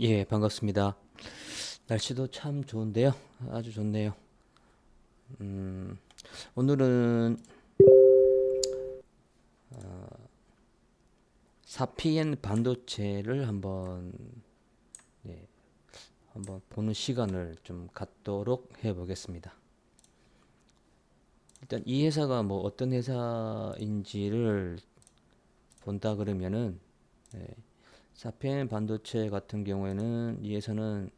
예, 반갑습니다. 날씨도 참 좋은데요. 아주 좋네요. 음, 오늘은 사피엔 반도체를 예, 한번 보는 시간을 좀 갖도록 해보겠습니다. 일단 이 회사가 뭐 어떤 회사인지를 본다 그러면은, 예, 사피엔 반도체 같은 경우에는 이 회사는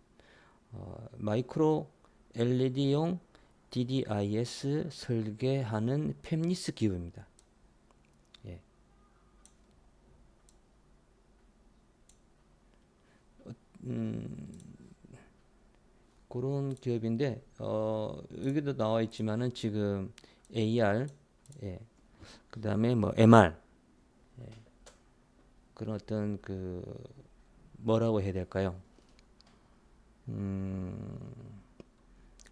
마이크로 LED용 DDIS 설계하는 팹리스 기업입니다. 예. 그런 기업인데 여기도 나와 있지만은 지금 AR, 예, 그다음에 뭐 MR, 그런 어떤 그 뭐라고 해야 될까요?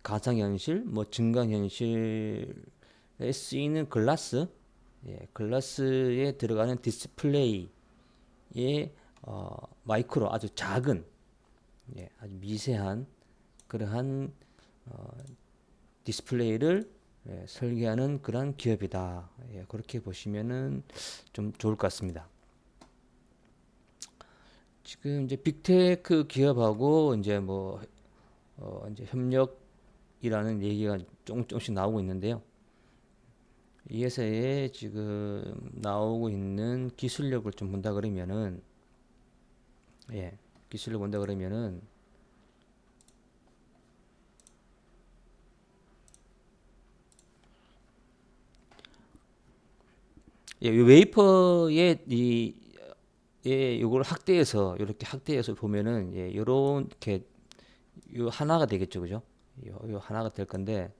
가상현실, 뭐 증강현실에 쓰이는 글라스, 예, 글라스에 들어가는 디스플레이의 마이크로 아주 작은, 예, 아주 미세한 그러한 디스플레이를, 예, 설계하는 그런 기업이다. 예, 그렇게 보시면은 좀 좋을 것 같습니다. 지금 이제 빅테크 기업하고 이제 뭐 이제 협력이라는 얘기가 조금씩 나오고 있는데요. 이 회사에 지금 나오고 있는 기술력을 좀 본다 그러면은, 예, 기술력 본다 그러면은, 예, 이 웨이퍼의 요걸 확대해서 이렇게 확대해서 보면은, 예, 요렇게 요 하나가 되겠죠, 그죠? 요 하나가 될 건데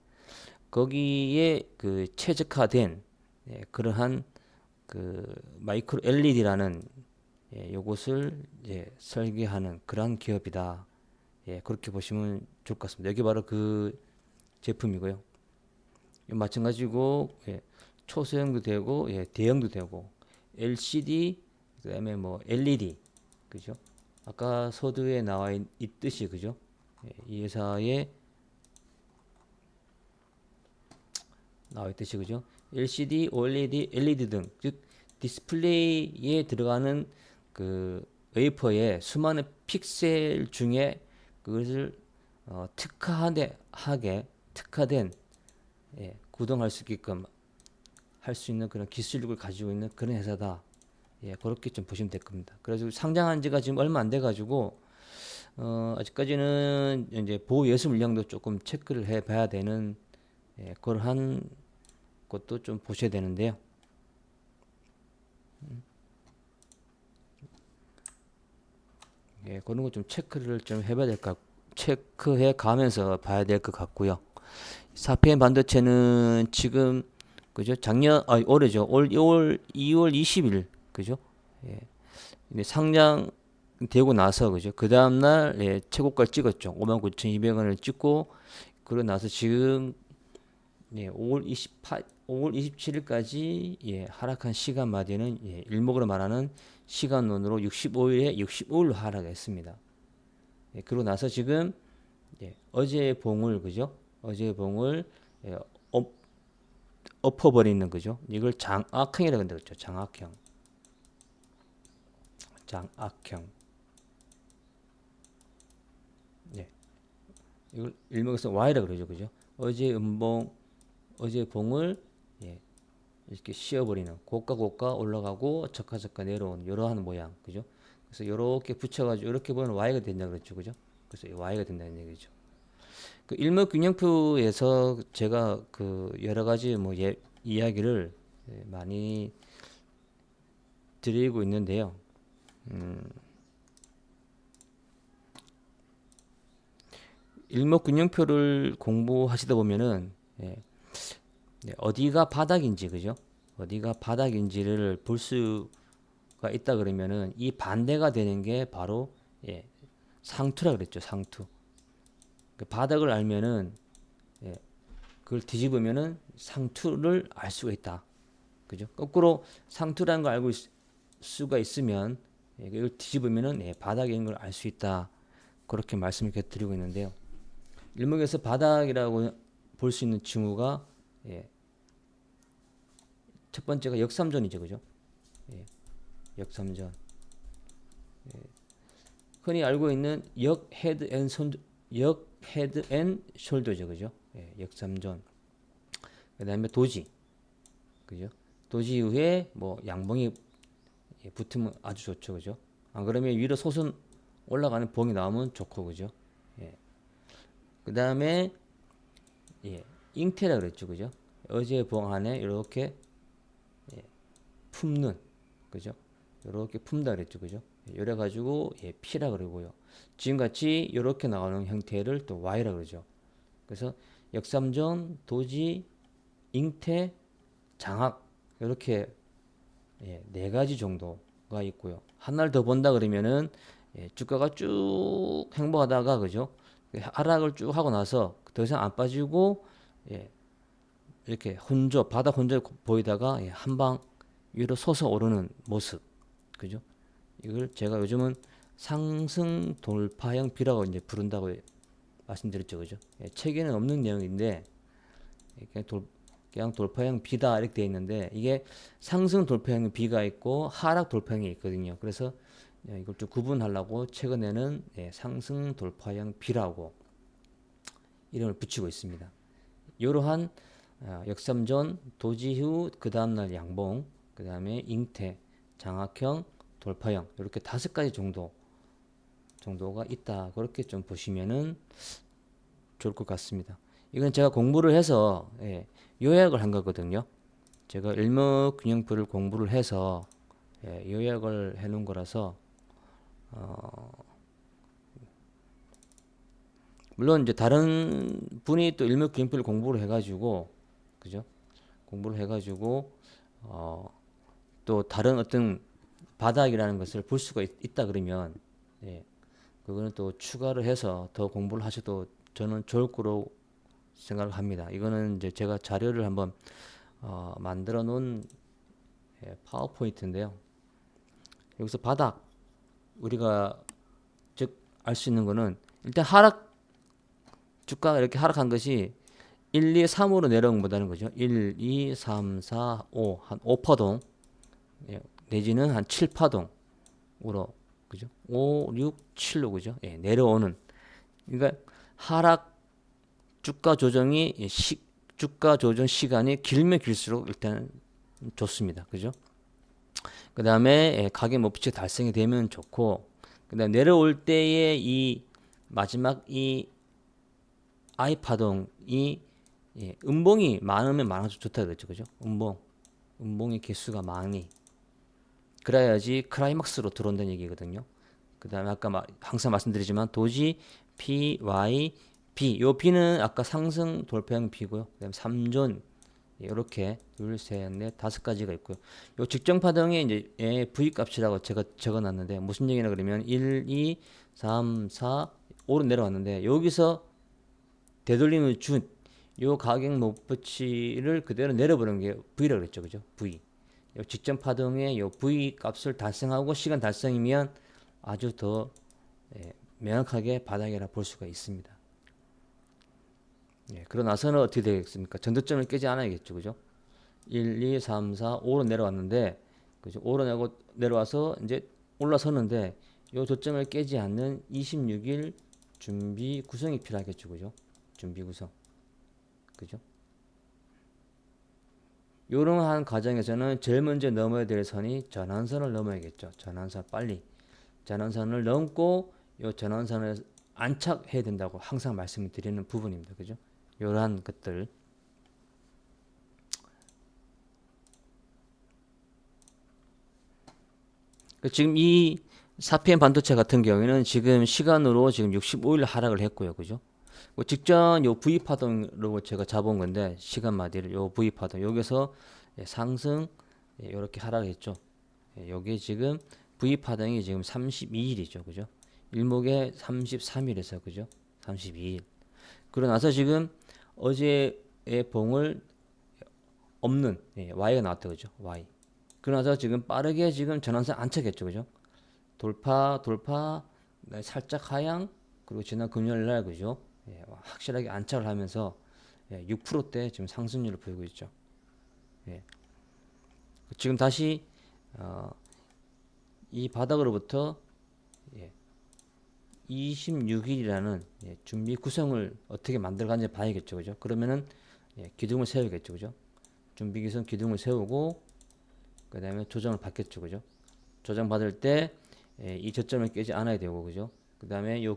거기에 그 최적화된, 예, 그러한 그 마이크로 LED라는, 예, 요것을 이제 설계하는 그러한 기업이다. 예, 그렇게 보시면 좋을 것 같습니다. 여기 바로 그 제품이고요. 마찬가지고, 예, 초소형도 되고, 예, 대형도 되고, LCD, 그다음에 뭐 LED, 그죠? 아까 서두에 있듯이, 그죠? 예, 이 회사에 나와 있듯이, 그죠? LCD, OLED, LED 등, 즉 디스플레이에 들어가는 그 웨이퍼의 수많은 픽셀 중에 그것을 특화된, 예, 구동할 수 있게끔 할 수 있는 그런 기술력을 가지고 있는 그런 회사다. 예, 그렇게 좀 보시면 될 겁니다. 그래서 상장한 지가 지금 얼마 안 돼 가지고 아직까지는 이제 보호 예수 물량도 조금 체크를 해 봐야 되는, 예, 그러한 것도 좀 보셔야 되는데요. 예, 그런 거 좀 체크를 좀 해봐야 체크해 가면서 봐야 될 것 같고요. 사피엔 반도체는 지금, 그죠? 올해죠. 올 2월 20일, 그죠? 예. 근데 상장되고 나서, 그죠? 그 다음날, 예, 최고가를 찍었죠. 59,200원을 찍고, 그러고 나서 지금, 예, 5월 27일까지, 예, 하락한 시간마디는, 예, 일목으로 말하는 시간론으로 65일에 65일로 하락했습니다. 예, 그러고 나서 지금, 예, 어제 봉을, 그죠? 어제 봉을, 예, 엎, 엎어버리는, 그죠? 이걸 장악형이라고 한다 그랬죠. 장악형. 예, 이걸 일명에서 Y라 그러죠, 그죠? 어제 음봉, 어제 봉을, 예, 이렇게 씌워버리는, 고가 올라가고 저가 내려오는 이러한 모양, 그죠? 그래서 이렇게 붙여가지고 이렇게 보면 Y가 된다 그랬죠, 그죠? 그래서 Y가 된다는 얘기죠. 그 일목균형표에서 제가 그 여러 가지 뭐 이야기를, 예, 많이 드리고 있는데요. 일목균형표를 공부하시다 보면은, 예, 네, 어디가 바닥인지, 그죠? 어디가 바닥인지를 볼 수가 있다 그러면은 이 반대가 되는 게 바로, 예, 상투라 그랬죠. 상투. 그 바닥을 알면은, 예, 그걸 뒤집으면은 상투를 알 수가 있다. 그죠? 거꾸로 상투라는 걸 알고 수가 있으면, 예, 이걸 뒤집으면은, 예, 바닥인 걸 알 수 있다. 그렇게 말씀을 드리고 있는데요. 일목에서 바닥이라고 볼 수 있는 징후가 예, 첫 번째가 역삼전이죠, 그죠? 예, 역삼전. 흔히 알고 있는 역 헤드 앤 숄더죠, 그죠? 예, 역삼전. 그다음에 도지, 그죠? 도지 이후에 뭐 양봉이 붙으면 아주 좋죠, 그죠? 안 그러면 위로 솟은 올라가는 봉이 나오면 좋고, 그죠? 예. 그다음에 예, 잉태라 그랬죠, 그죠? 어제 봉 안에 이렇게 품는, 그죠? 이렇게 품다 그랬죠, 그죠? 이래 가지고 예, P라 그러고요. 지금같이 이렇게 나오는 형태를 또 Y라 그러죠. 그래서 역삼전, 도지, 잉태, 장악 이렇게 예, 네 가지 정도가 있고요. 하나를 더 본다 그러면은 예, 주가가 쭉 행보하다가 그죠? 하락을 쭉 하고 나서 더 이상 안 빠지고 예, 이렇게 혼조 바닥 혼조 보이다가 예, 한방 위로 솟아 오르는 모습, 그죠? 이걸 제가 요즘은 상승 돌파형 비라고 이제 부른다고 말씀드렸죠, 그죠? 예, 책에는 없는 내용인데 그냥 돌파형 비다 이렇게 되어 있는데 이게 상승 돌파형 비가 있고 하락 돌파형이 있거든요. 그래서 이걸 좀 구분하려고 최근에는 예, 상승 돌파형 비라고 이름을 붙이고 있습니다. 이러한 역삼전, 도지 후 그 다음날 양봉, 그 다음에 잉태, 장악형, 돌파형 이렇게 다섯 가지 정도가 있다. 그렇게 좀 보시면은 좋을 것 같습니다. 이건 제가 공부를 해서 예, 요약을 한 거거든요. 제가 일목균형표를 공부를 해서 예, 요약을 해 놓은 거라서 물론 이제 다른 분이 또 일목균형표를 공부를 해가지고 그죠? 공부를 해가지고 또 다른 어떤 바닥이라는 것을 볼 수가 있다 그러면 예, 그거는 또 추가를 해서 더 공부를 하셔도 저는 좋을 거로 생각을 합니다. 이거는 이제 제가 자료를 한번 만들어 놓은 예, 파워포인트인데요. 여기서 바닥 우리가 즉 알 수 있는 거는 일단 하락 주가가 이렇게 하락한 것이 1, 2, 3으로 내려온 것보다는 거죠. 1, 2, 3, 4, 5, 한 5파동 예, 내지는 한 7파동으로 그죠? 5, 6, 7로 그죠? 예, 내려오는 그러니까 하락 주가 조정이 주가 조정 시간이 길면 길수록 일단 좋습니다. 그죠? 그 다음에 가격 목표치 달성이 되면 좋고 그 다음에 내려올 때의 이 마지막 이 I 파동이 예, 음봉이 많으면 많아서 좋다 그랬죠. 그죠? 음봉의 개수가 많이 그래야지 클라이막스로 들어온다는 얘기거든요. 그 다음에 아까 항상 말씀드리지만 도지 P, Y, B 요 B는 아까 상승 돌파형 B고요. 그 다음에 3존 이렇게 둘, 셋, 넷, 다섯 가지가 있고요. 요 직전 파동에 이제 V 값이라고 제가 적어놨는데 무슨 얘기냐 그러면 1, 2, 3, 4 오른 내려왔는데 여기서 되돌림을 준 요 가격 목표치를 그대로 내려보는 게 V라고 그랬죠, 그죠? V. 요 직전 파동의 요 V 값을 달성하고 시간 달성이면 아주 더 명확하게 바닥이라 볼 수가 있습니다. 예, 그러고 나서는 어떻게 되겠습니까? 전도점을 깨지 않아야겠죠, 그죠? 1, 2, 3, 4, 5로 내려왔는데, 그죠? 5로 내려와서 이제 올라서는데, 요 저점을 깨지 않는 26일 준비 구성이 필요하겠죠, 그죠? 준비 구성, 그죠? 이러한 과정에서는 제일 먼저 넘어야 될 선이 전환선을 넘어야겠죠. 전환선 빨리 전환선을 넘고 이 전환선을 안착해야 된다고 항상 말씀드리는 부분입니다. 그죠? 이러한 것들 지금 이 사피엔 반도체 같은 경우에는 지금 시간으로 지금 65일 하락을 했고요. 그죠? 뭐 직전 요 V 파동으로 제가 잡은 건데 시간마디를 요 V 파동 여기서 상승 이렇게 하락했죠. 여기 지금 V 파동이 지금 32일이죠. 그죠? 일목에 33일에서 그죠? 32일. 그러고 나서 지금 어제의 봉을 없는 Y가 나왔다 그죠? Y. 그러고 나서 지금 빠르게 지금 전환선 안착했죠. 그죠? 돌파, 살짝 하향, 그리고 지난 금요일 날 그죠? 예, 확실하게 안착을 하면서 예, 6%대 지금 상승률을 보이고 있죠. 예. 지금 다시 이 바닥으로부터 예, 26일이라는 예, 준비 구성을 어떻게 만들어가는지 봐야겠죠, 그죠? 그러면은 예, 기둥을 세워야겠죠, 그죠? 준비 기성 기둥을 세우고 그 다음에 조정을 받겠죠, 그죠? 조정 받을 때 이 저점을 깨지 않아야 되고, 그죠? 그 다음에 요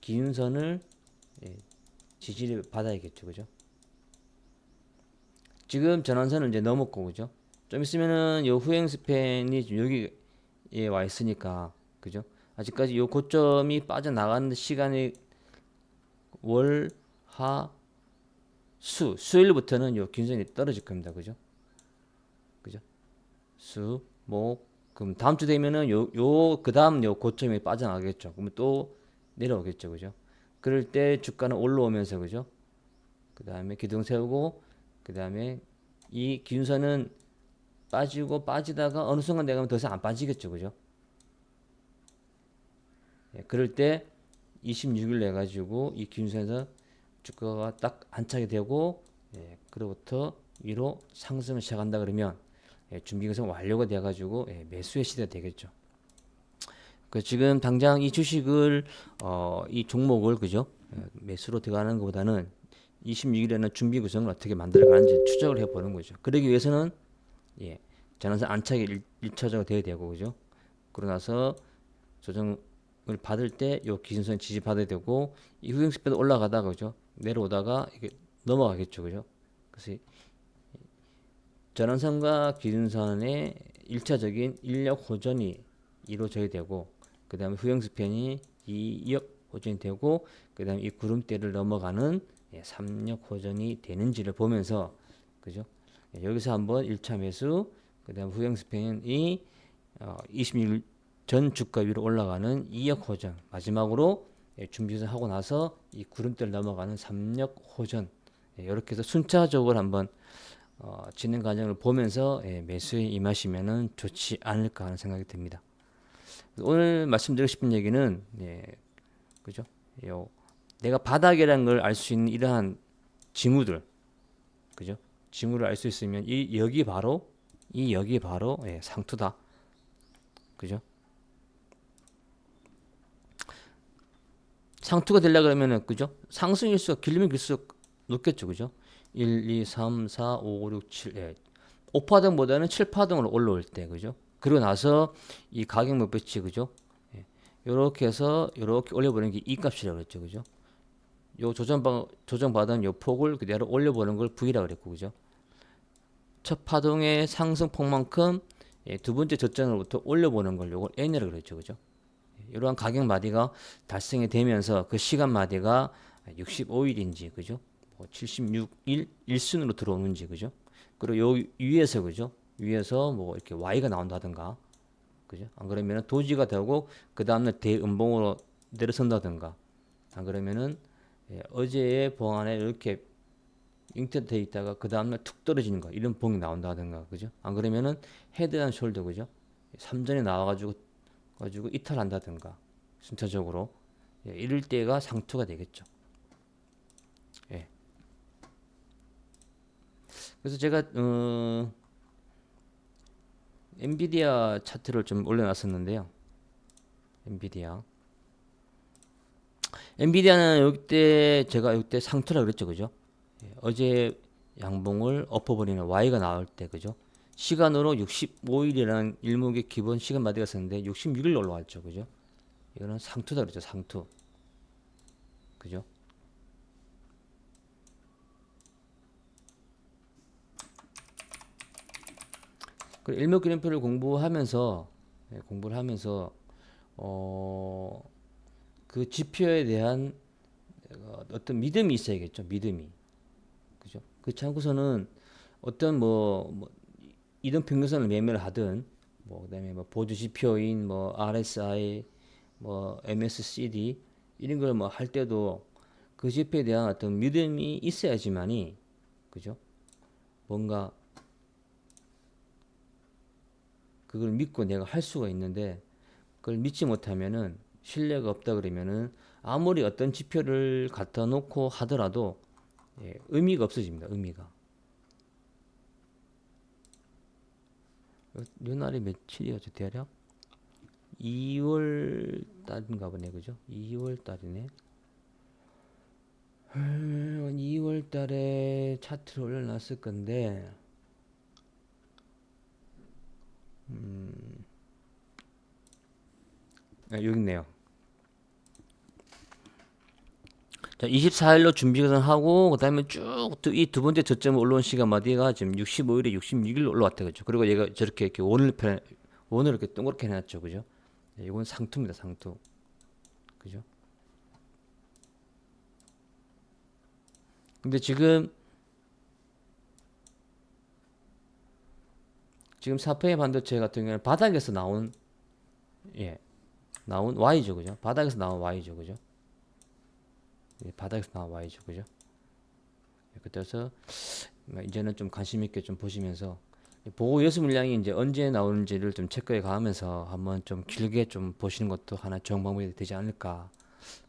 기준선을 예, 지지를 받아야겠죠, 그죠? 지금 전환선을 이제 넘었고, 그죠? 좀 있으면은 요 후행 스팬이 지금 여기에 와 있으니까, 그죠? 아직까지 요 고점이 빠져나가는 시간이 월, 하, 수요일부터는 요 기준선이 떨어질 겁니다, 그죠? 그죠? 수, 목, 금 다음 주 되면은 그 다음 요 고점이 빠져나가겠죠. 그러면 또 내려오겠죠, 그죠? 그럴 때 주가는 올라오면서, 그죠? 그 다음에 기둥 세우고, 그 다음에 이 기준선은 빠지고 빠지다가 어느 순간 내가 더 이상 안 빠지겠죠, 그죠? 예, 그럴 때 26일 내 가지고 이 기준선에서 주가가 딱 안착이 되고, 예, 그로부터 위로 상승을 시작한다 그러면 예, 준비 기간 완료가 돼 가지고 예, 매수의 시대가 되겠죠. 그 지금 당장 이 주식을 이 종목을 그죠? 예, 매수로 들어가는 것보다는 26일에는 준비 구성을 어떻게 만들어가는지 추적을 해보는 거죠. 그러기 위해서는 예, 전환선 안착이 1차적으로 돼야 되고 그죠? 그러고 나서 조정을 받을 때 요 기준선 지지받아야 되고 이 후행 스피드 올라가다가 그죠? 내려오다가 이게 넘어가겠죠, 그죠? 그래서 전환선과 기준선의 1차적인 인력 호전이 이루어져야 되고 그 다음에 후행 스팬이 2역 호전이 되고 그 다음에 이 구름대를 넘어가는 3역 호전이 되는지를 보면서 그죠? 여기서 한번 1차 매수 그 다음 후행 스팬이 26일 전 주가 위로 올라가는 2역 호전 마지막으로 준비를 하고 나서 이 구름대를 넘어가는 3역 호전 이렇게 해서 순차적으로 한번 진행 과정을 보면서 매수에 임하시면은 좋지 않을까 하는 생각이 듭니다. 오늘 말씀드리고 싶은 얘기는 그죠? 내가 바닥이라는 걸 알 수 있는 이러한 징후들, 그죠? 징후를 알 수 있으면 이 여기 바로 상투다, 그죠? 상투가 되려 그러면은 그죠? 상승 일수가 길면 길수록 높겠죠, 그죠? 1, 2, 3, 4, 5, 6, 7, 5파동보다는 7파동으로 올라올 때, 그죠? 그리고 나서 이 가격 목표치, 그죠? 요렇게 해서 요렇게 올려보는 게 이 값이라고 그랬죠, 그죠? 요 조정받은 요 폭을 그대로 올려보는 걸 V라고 그랬고, 그죠? 첫 파동의 상승폭만큼 두 번째 저점으로부터 올려보는 걸 요걸 N이라고 그랬죠, 그죠? 이러한 가격 마디가 달성이 되면서 그 시간 마디가 65일인지, 그죠? 76일 일순으로 들어오는지, 그죠? 그리고 요 위에서, 그죠? 위에서 뭐 이렇게 Y가 나온다든가, 그죠? 안 그러면은 도지가 되고 그 다음날 대음봉으로 내려선다든가, 안 그러면은 어제의 봉 안에 이렇게 잉태되어 있다가 그 다음날 툭 떨어지는 거 이런 봉이 나온다든가, 그죠? 안 그러면은 헤드앤 숄더, 그죠? 3전에 나와가지고 이탈한다든가 순차적으로 이럴 때가 상투가 되겠죠. 예. 그래서 제가 엔비디아 차트를 좀 올려놨었는데요. 엔비디아는 이때 제가 이때 상투라 그랬죠, 그죠? 어제 양봉을 엎어버리는 Y가 나올 때, 그죠? 시간으로 65일이라는 일목의 기본 시간 마디가 있었는데 66일 올라왔죠, 그죠? 이거는 상투다 그랬죠, 상투, 그죠? 그 일목 기름표를 공부를 하면서 그 지표에 대한 어떤 믿음이 있어야겠죠, 믿음이, 그죠? 그 참고서는 어떤 뭐 이동 평균선을 매매를 하든 그다음에 뭐 보조 지표인 뭐 RSI 뭐 MSCD 이런 걸 뭐 할 때도 그 지표에 대한 어떤 믿음이 있어야지만이, 그죠? 뭔가 그걸 믿고 내가 할 수가 있는데 그걸 믿지 못하면은 신뢰가 없다 그러면은 아무리 어떤 지표를 갖다 놓고 하더라도 의미가 없어집니다. 의미가. 요 날이 며칠이었죠? 대략 2월 달인가 보네, 그죠? 2월 달이네. 2월 달에 차트를 올려놨을 건데, 여기 있네요. 자, 24일로 준비 하고, 그 다음에 쭉 이 두 번째 저점 올라온 시간마디가 지금 65일에 66일로 올라왔다, 그죠? 그리고 얘가 저렇게 이렇게 원을 이렇게 동그랗게 해놨죠, 그죠? 이건 상투입니다, 상투. 그죠? 근데 지금 4페이 반도체 같은 경우는 바닥에서 나온, 나온 Y죠, 그죠? 바닥에서 나온 Y죠, 그죠? 바닥에서 나온 Y죠, 그죠? 그래서 이제는 좀 관심 있게 좀 보시면서 보고 예수 물량이 이제 언제 나오는지를 좀 체크해 가면서 한번 좀 길게 좀 보시는 것도 하나 좋은 방법이 되지 않을까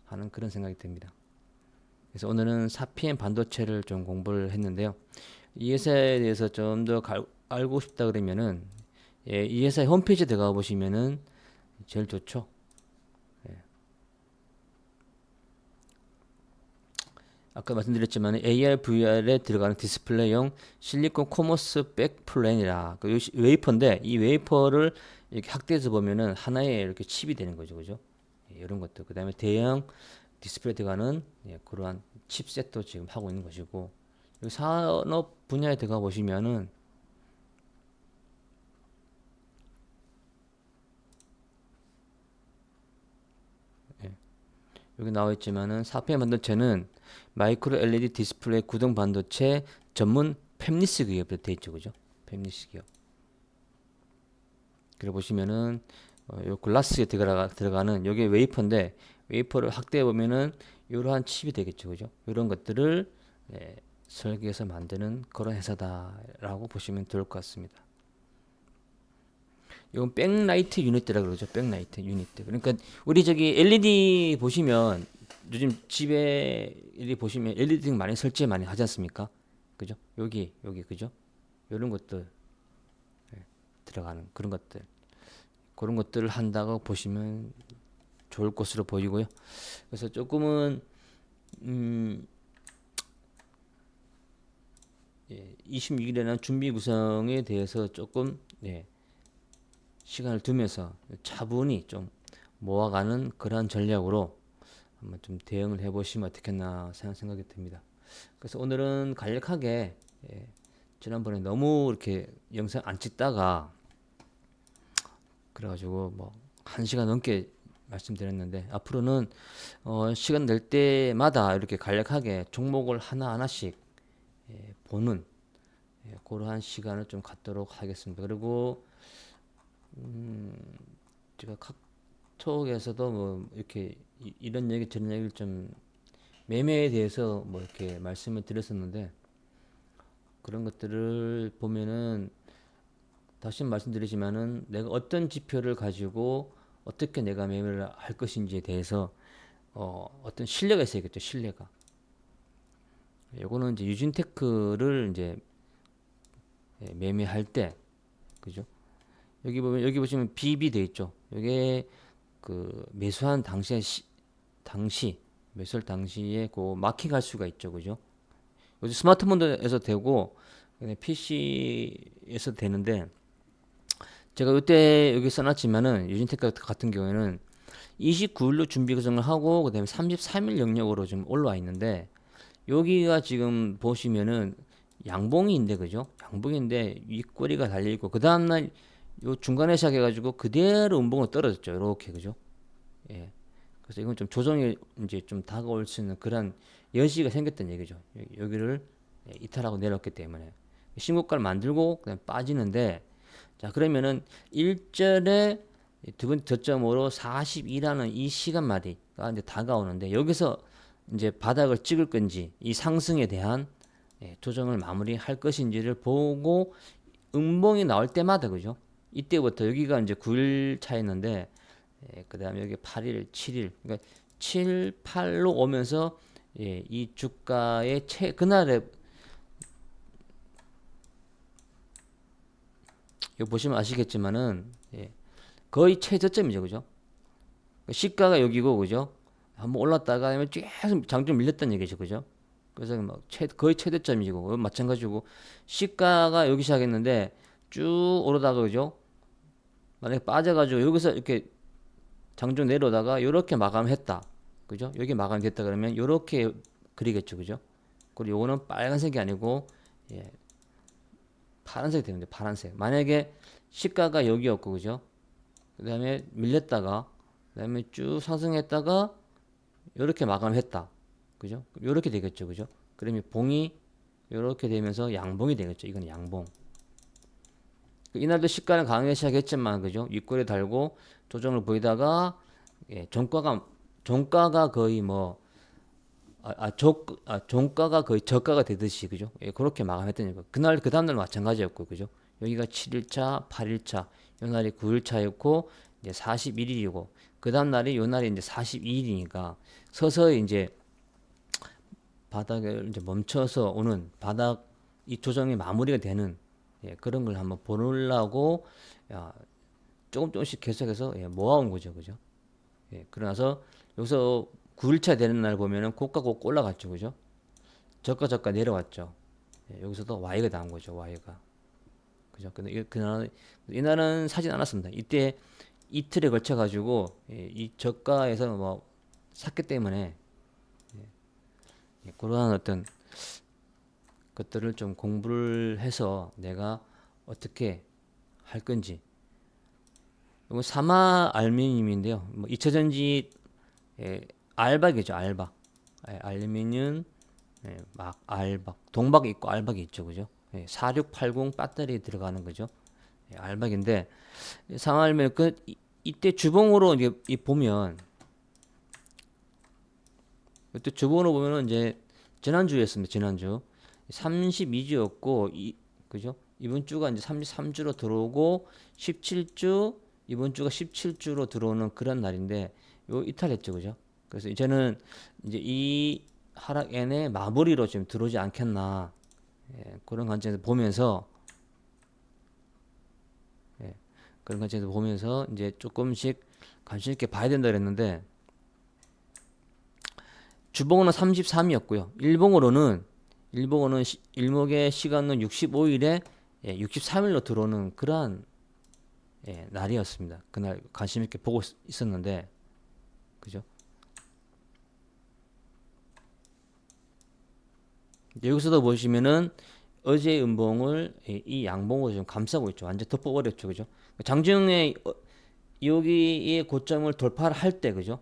하는 그런 생각이 듭니다. 그래서 오늘은 4PM 반도체를 좀 공부를 했는데요. 이 회사에 대해서 좀 더 알고 싶다 그러면은 이 회사의 홈페이지에 들어가 보시면은 제일 좋죠. 아까 말씀드렸지만 AR, VR에 들어가는 디스플레이용 실리콘 커머스 백 플랜이라 그 웨이퍼인데 이 웨이퍼를 이렇게 확대해서 보면은 하나에 이렇게 칩이 되는 거죠, 그죠? 이런 것들. 그 다음에 대형 디스플레이 들어가는 그러한 칩셋도 지금 하고 있는 것이고 여기 산업 분야에 들어가 보시면은 여기 나와 있지만은 4펜 반도체는 마이크로 LED 디스플레이 구동 반도체 전문 팹리스 기업으로 되어 있죠, 그죠? 팹리스 기업. 그래 보시면은 요 글라스에 들어가는 요게 웨이퍼인데 웨이퍼를 확대해 보면은 이러한 칩이 되겠죠, 그죠? 이런 것들을 설계해서 만드는 그런 회사다라고 보시면 좋을 것 같습니다. 이건 백라이트 유닛이라 그러죠. 백라이트 유닛. 그러니까 우리 저기 LED 보시면 요즘 집에 LED 보시면 LED 등 많이 설치 많이 하지 않습니까? 그죠? 여기 그죠? 이런 것들 들어가는 그런 것들 그런 것들을 한다고 보시면 좋을 것으로 보이고요. 그래서 조금은 26일에는 준비 구성에 대해서 조금 시간을 두면서 차분히 좀 모아가는 그런 전략으로 한번 좀 대응을 해보시면 어떻겠나 생각이 듭니다. 그래서 오늘은 간략하게 지난번에 너무 이렇게 영상 안 찍다가 그래가지고 뭐 1시간 넘게 말씀드렸는데 앞으로는 시간 낼 때마다 이렇게 간략하게 종목을 하나하나씩 보는 그러한 시간을 좀 갖도록 하겠습니다. 그리고 제가 카톡에서도 뭐 이렇게 이런 얘기 저런 얘기를 좀 매매에 대해서 뭐 이렇게 말씀을 드렸었는데 그런 것들을 보면은 다시 말씀드리지만은 내가 어떤 지표를 가지고 어떻게 내가 매매를 할 것인지에 대해서 어떤 신뢰가 있어야겠죠. 신뢰가. 요거는 이제 유진테크를 이제 매매할 때 그죠? 여기 보시면 BB 돼 있죠. 이게 그 매수한 당시 매수할 당시에 그 마킹할 수가 있죠, 그죠? 요즘 스마트폰에서 되고 PC에서 되는데 제가 이때 여기 써놨지만은 유진테크 같은 경우에는 29일로 준비 구성을 하고 그다음에 33일 영역으로 좀 올라와 있는데 여기가 지금 보시면은 양봉인데 그죠? 양봉인데 윗꼬리가 달려 있고 그 다음날 요 중간에 시작해가지고 그대로 음봉으로 떨어졌죠. 이렇게 그죠? 예. 그래서 이건 좀 조정이 이제 좀 다가올 수 있는 그런 여지가 생겼던 얘기죠. 여기를 이탈하고 내려왔기 때문에 신고가를 만들고 그냥 빠지는데 자 그러면은 일절에 두 번째 저점으로 42라는 이 시간마디가 이제 다가오는데 여기서 이제 바닥을 찍을 건지 이 상승에 대한 조정을 마무리할 것인지를 보고 음봉이 나올 때마다 그죠? 이때부터 여기가 이제 9일 차였는데 그 다음에 여기 8일, 7일, 그러니까 7, 8로 오면서 이 주가의 그날에 여기 보시면 아시겠지만은 거의 최저점이죠, 그죠? 시가가 여기고, 그죠? 한번 올랐다가 아니면 계속 장중 밀렸다는 얘기죠, 그죠? 그래서 막 거의 최대점이고 마찬가지고 시가가 여기 시작했는데 쭉 오르다가 그죠? 만약에 빠져가지고 여기서 이렇게 장중 내려오다가 이렇게 마감했다, 그죠? 여기 마감됐다 그러면 이렇게 그리겠죠, 그죠? 그리고 요거는 빨간색이 아니고 파란색이 되는데 파란색. 만약에 시가가 여기였고, 그죠? 그 다음에 밀렸다가 그 다음에 쭉 상승했다가 이렇게 마감했다, 그죠? 이렇게 되겠죠, 그죠? 그러면 봉이 이렇게 되면서 양봉이 되겠죠. 이건 양봉. 이날도 시가는 강하게 시작했지만, 그죠? 윗골에 달고 조정을 보이다가 종가가 거의 뭐 종가가 거의 저가가 되듯이, 그죠? 그렇게 마감했던 거. 그날 그 다음날 마찬가지였고, 그죠? 여기가 7일차, 8일차, 요 날이 9일차였고 이제 41일이고 그 다음 날이 요 날이 이제 42일이니까 서서히 이제 바닥을 이제 멈춰서 오는 바닥 이 조정이 마무리가 되는 그런 걸 한번 보려고 조금씩 계속해서 모아온 거죠, 그죠? 그러나서 여기서 9일차 되는 날 보면은 고가 꼭 올라갔죠, 그죠? 저가 내려왔죠. 여기서도 Y가 나온 거죠, Y가. 그죠? 근데 이날은 사진 않았습니다. 이때 이틀에 걸쳐 가지고 이 저가에서 뭐 샀기 때문에 그러한 어떤 것들을 좀 공부를 해서 내가 어떻게 할 건지. 이건 사마 알루미늄인데요. 뭐 2차전지 알박이죠, 알박. 알루미늄, 막 알박, 동박이 있고 알박이 있죠, 그죠? 4680 배터리 들어가는 거죠. 알박인데 상알면 이때 주봉으로 이제 보면 이때 주봉으로 보면은 이제 지난주였습니다. 지난주 32주였고 그죠? 이번 주가 이제 33주로 들어오고 17주 이번 주가 17주로 들어오는 그런 날인데 요 이탈했죠, 그죠? 그래서 이제는 이제 이 하락엔의 마무리로 지금 들어오지 않겠나, 그런 관점에서 보면서 그런 관점에서 보면서 이제 조금씩 관심 있게 봐야 된다 그랬는데 주봉은 33이었고요. 일봉으로는 일목의 시간은 65일에 63일로 들어오는 그러한 날이었습니다. 그날 관심 있게 보고 있었는데, 그죠? 여기서도 보시면은 어제의 음봉을 이 양봉으로 좀 감싸고 있죠. 완전 덮어버렸죠, 그죠? 장중에 여기의 고점을 돌파를 할 때, 그죠?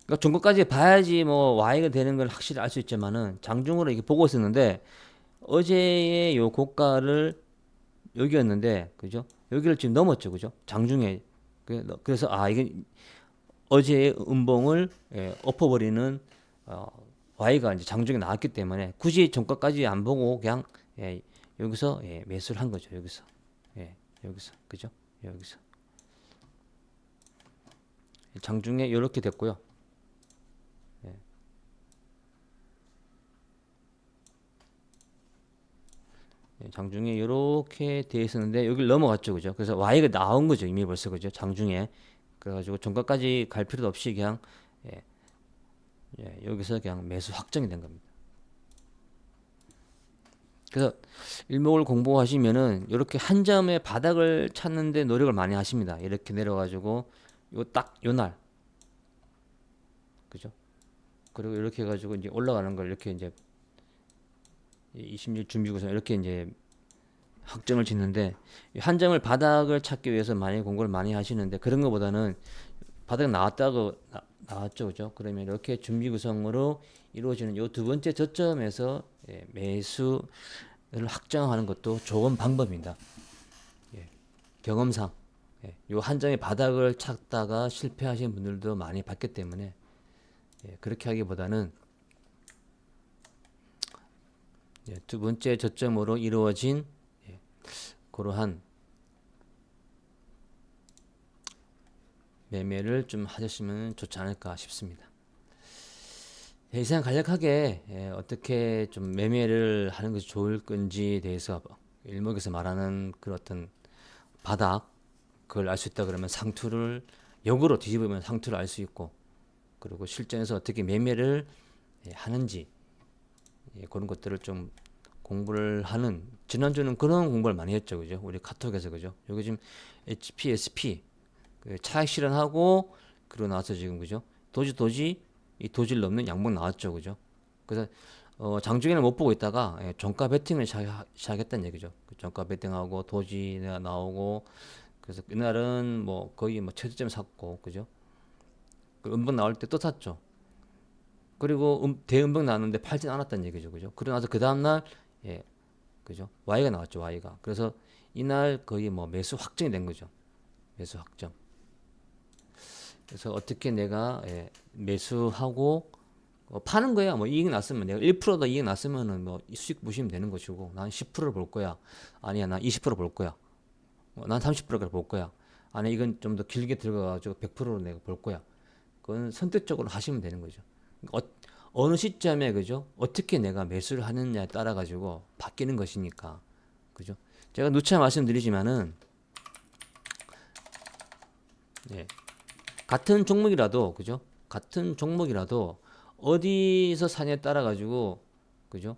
그러니까 종가까지 봐야지 뭐 Y가 되는 걸 확실히 알 수 있지만은 장중으로 이렇게 보고 있었는데 어제의 요 고가를 여기였는데, 그죠? 여기를 지금 넘었죠, 그죠? 장중에. 그래서 이게 어제의 음봉을 엎어버리는 Y가 이제 장중에 나왔기 때문에 굳이 종가까지 안 보고 그냥 여기서 매수를 한 거죠. 여기서 여기서, 그죠? 여기서 장중에 이렇게 됐고요. 장중에 이렇게 돼 있었는데 여기를 넘어갔죠, 그죠? 그래서 Y가 나온 거죠, 이미 벌써, 그죠? 장중에. 그래가지고 종가까지 갈 필요도 없이 그냥 여기서 그냥 매수 확정이 된 겁니다. 그래서 일목을 공부하시면은 이렇게 한 점의 바닥을 찾는데 노력을 많이 하십니다. 이렇게 내려가지고 요 날, 그죠? 그리고 이렇게 해가지고 이제 올라가는 걸 이렇게 이제 20일 준비구성 이렇게 이제 확정을 짓는데 한 점을 바닥을 찾기 위해서 많이 공부를 많이 하시는데 그런 것보다는 바닥 나왔죠, 그죠? 그러면 이렇게 준비 구성으로 이루어지는 요 두 번째 저점에서 매수를 확정하는 것도 좋은 방법입니다. 경험상 요 한 점의 바닥을 찾다가 실패하신 분들도 많이 봤기 때문에 그렇게 하기보다는 두 번째 저점으로 이루어진 그러한 매매를 좀 하셨으면 좋지 않을까 싶습니다. 이상 간략하게 어떻게 좀 매매를 하는 것이 좋을 건지에 대해서 일목에서 말하는 그 어떤 바닥 그걸 알 수 있다 그러면 상투를 역으로 뒤집으면 상투를 알 수 있고, 그리고 실전에서 어떻게 매매를 하는지 그런 것들을 좀 공부를 하는, 지난주는 그런 공부를 많이 했죠, 그죠? 우리 카톡에서, 그죠? 여기 지금 HPSP 그 차익 실현하고 그러고 나서 지금, 그죠? 이 도지를 넘는 양봉 나왔죠, 그죠? 그래서 장중에는 못 보고 있다가 종가 베팅을 시작했다는 얘기죠. 그 종가 베팅하고 도지가 나오고, 그래서 그날은 뭐 거의 뭐 최저점 샀고, 그죠? 그 음봉 나올 때 또 샀죠. 그리고 대음봉 나왔는데 팔진 않았다는 얘기죠, 그죠? 그러고 나서 그 다음날 예, 그죠? Y가 나왔죠, Y가. 그래서 이날 거의 뭐 매수 확정이 된 거죠. 매수 확정. 그래서 어떻게 내가 매수하고 파는 거야. 뭐 이익 났으면, 내가 1%더 이익 났으면은 뭐 수익 보시면 되는 것이고, 난 10%를 볼 거야. 아니야, 난 20%볼 거야. 난 30%를 볼 거야. 아니, 이건 좀 더 길게 들어가가지고 100%로 내가 볼 거야. 그건 선택적으로 하시면 되는 거죠. 어느 시점에, 그죠? 어떻게 내가 매수를 하느냐에 따라 가지고 바뀌는 것이니까, 그죠? 제가 누차 말씀드리지만은 예, 같은 종목이라도, 그죠? 같은 종목이라도 어디서 사냐에 따라 가지고, 그죠?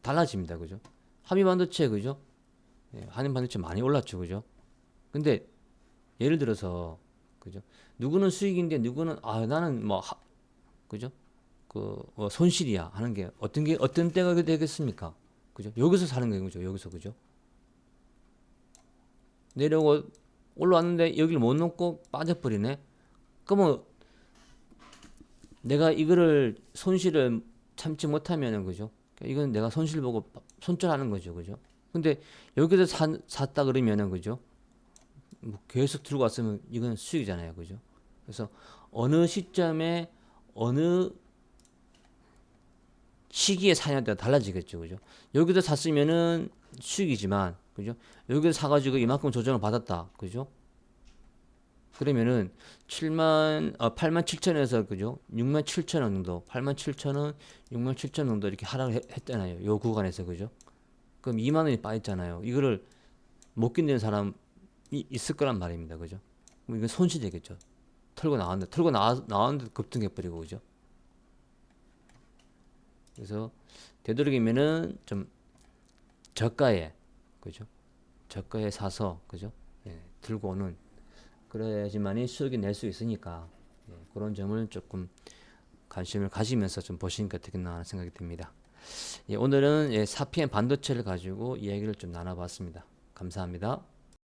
달라집니다, 그죠? 한미반도체, 그죠? 한미반도체 많이 올랐죠, 그죠? 근데 예를 들어서, 그죠? 누구는 수익인데 누구는 나는 뭐 그죠? 손실이야 하는 게 어떤 때가 되겠습니까? 그죠? 여기서 사는 거죠, 여기서, 그죠? 내려오고 올라왔는데 여기를 못 넘고 빠져버리네. 그러면 내가 이거를 손실을 참지 못하면은, 그죠? 이건 내가 손실 보고 손절하는 거죠, 그죠? 근데 여기서 샀다 그러면은, 그죠? 뭐 계속 들고 왔으면 이건 수익이잖아요, 그죠? 그래서 어느 시점에 어느 시기에 사냐에 따라 달라지겠죠, 그죠? 여기서 샀으면은 수익이지만, 그죠? 여기서 사가지고 이만큼 조정을 받았다, 그죠? 그러면은 8만 7천에서, 그죠? 6만 7천 원 정도, 8만 7천 원, 6만 7천 원 정도 이렇게 하락했잖아요, 요 구간에서, 그죠? 그럼 2만 원이 빠졌잖아요. 이거를 못 견디는 사람이 있을 거란 말입니다, 그죠? 그럼 이건 손실이겠죠. 나왔는데 급등해버리고, 그죠? 그래서 되도록이면은 좀 저가에, 그죠? 저가에 사서, 그죠? 들고 오는, 그래야지만이 수익이 낼 수 있으니까, 그런 점을 조금 관심을 가지면서 좀 보시니까 어떻겠나 하는 생각이 듭니다. 오늘은 사피엔 반도체를 가지고 이야기를 좀 나눠봤습니다. 감사합니다.